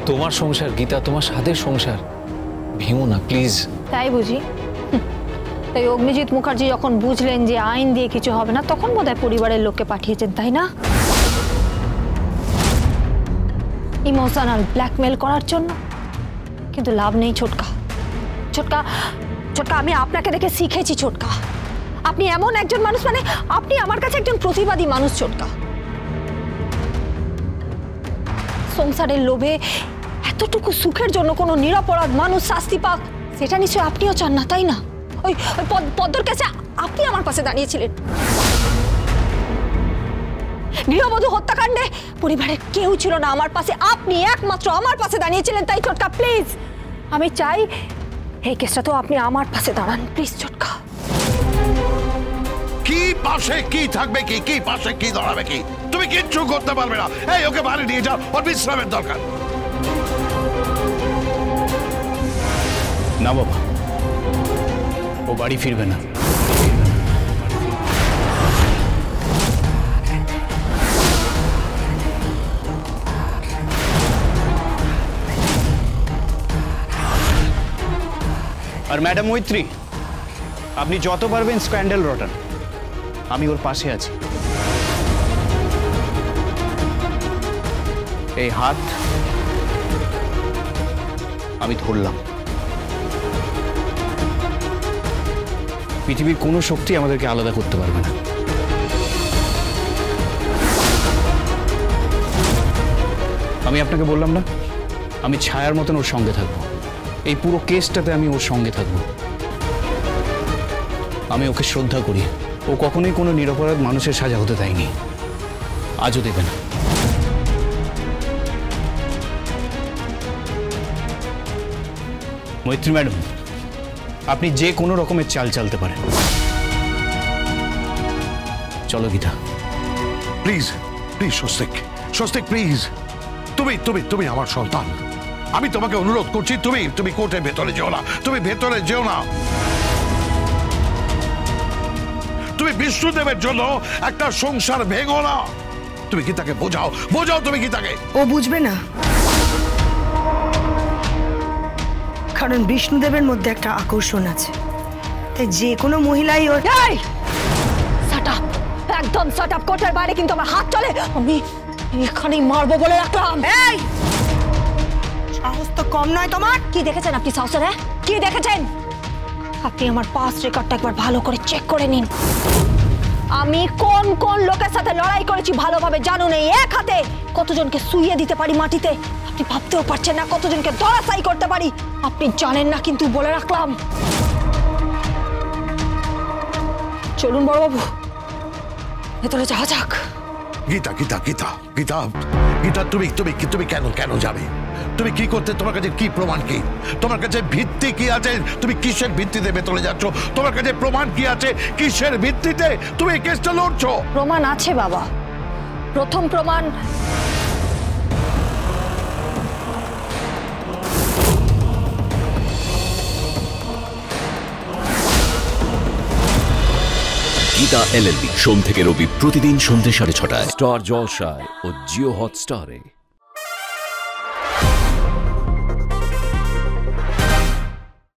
তোমার সংসার গীতা, তোমার স্বাদের সংসার, ভেঙো না প্লিজ। তাই বুঝি? তাই অগ্নিজিৎ মুখার্জি যখন বুঝলেন যে আইন দিয়ে কিছু হবে না, তখন বোধহয় পরিবারের লোককে পাঠিয়েছেন, তাই না? ইমোশনাল ব্ল্যাকমেল করার জন্য। কিন্তু লাভ নেই ছোটকা। ছোটকা ছোটকা, আমি আপনাকে দেখে শিখেছি ছোটকা। আপনি এমন একজন মানুষ, মানে আপনি আমার কাছে একজন প্রতিবাদী মানুষ ছোটকা। সংসারের লোভে এতটুকু সুখের জন্য কোনো নিরপরাধ মানুষ শাস্তি পাক, সেটা নিশ্চয় আপনিও চান না, তাই না? ওই পদ্মর কাছে আপনি আমার পাশে দাঁড়িয়েছিলেন। গৃহবধূ হত্যাকাণ্ডে পরিবারের কেউ ছিল না আমার পাশে, আপনি একমাত্র আমার পাশে দাঁড়িয়েছিলেন। তাই ছোটকা প্লিজ, আমি চাই এই কেসটা তো আপনি আমার পাশে দাঁড়ান প্লিজ ছোটকা। কি পাশে কি থাকবে, কি পাশে কি দাঁড়াবে, কি তুমি কিচ্ছু করতে পারবে না। এই ওকে বাড়ি নিয়ে যাও, ওর বিশ্রামের দরকার। না বাবা, ও বাড়ি ফিরবে না। আর ম্যাডাম মৈত্রী, আপনি যত পারবেন স্ক্যান্ডেল রটান, আমি ওর পাশে আছি। এই হাত আমি ধরলাম। পৃথিবীর কোনো শক্তি আমাদেরকে আলাদা করতে পারবে না। আমি আপনাকে বললাম না, আমি ছায়ার মতন ওর সঙ্গে থাকবো। এই পুরো কেসটাতে আমি ওর সঙ্গে থাকবো। আমি ওকে শ্রদ্ধা করি। ও কখনোই কোনো নিরপরাধ মানুষের সাজা হতে দেয়নি, আজও দেবে না। মৈত্রী ম্যাডাম, আপনি যে কোনো রকমের চাল চালতে পারেন। চলো Gita. Please please Swastik, Swastik please. তুমি তুমি তুমি আমার সন্তান। আমি তোমাকে অনুরোধ করছি, তুমি তুমি কোর্টের ভেতরে যেও না, তুমি ভেতরে যেও না। তুমি বিষ্ণুদেবের জন্য একটা সংসার ভেঙো না। তুমি কি তাকে বোঝাও, বোঝাও তুমি কি তাকে। ও বুঝবে না, কারণ বিষ্ণুদেবের মধ্যে একটা আকর্ষণ আছে। তাই যে কোনো মহিলাই ওর। শাট আপ, একদম শাট আপ। কোর্টের বাইরে কিন্তু আমার হাত চলে, আমি এখানেই মারবো বলে রাখলাম। এই সাহস তো কম নয় তোমার। কি দেখেছেন আপনি সাহসে? কি দেখেছেন? আপনি আমার পাস্ট রেকর্ডটা একবার ভালো করে চেক করে নিন। আমি কোন কোন লোকের সাথে লড়াই করেছি ভালোভাবে জানুন। এই এক হাতে কতজনকে শুইয়ে দিতে পারি মাটিতে, আপনি ভাবতেও পারছেন না। কতজনকে ধরাশায়ী করতে পারি আপনি জানেন না, কিন্তু বলে রাখলাম। চলুন বড়বাবু, ভেতরে যাওয়া যাক। গীতা গীতা গীতা গীতা গীতা, তুমি তুমি তুমি কেন কেন যাবে? তুমি কি করতে? তোমার কাছে কি প্রমাণ, কি তোমার কাছে ভিত্তি কি আছে? তুমি কিসের ভিত্তিতে ভেতরে যাচ্ছ? তোমার কাছে প্রমাণ কি আছে? কিসের ভিত্তিতে তুমি এই কেসটা লড়ছো? প্রমাণ আছে বাবা। প্রথম প্রমাণ, গীতা LLB সোম থেকে রবি প্রতিদিন সন্ধ্যে 6:30টায় স্টার জলসায় ও জিও হটস্টারে।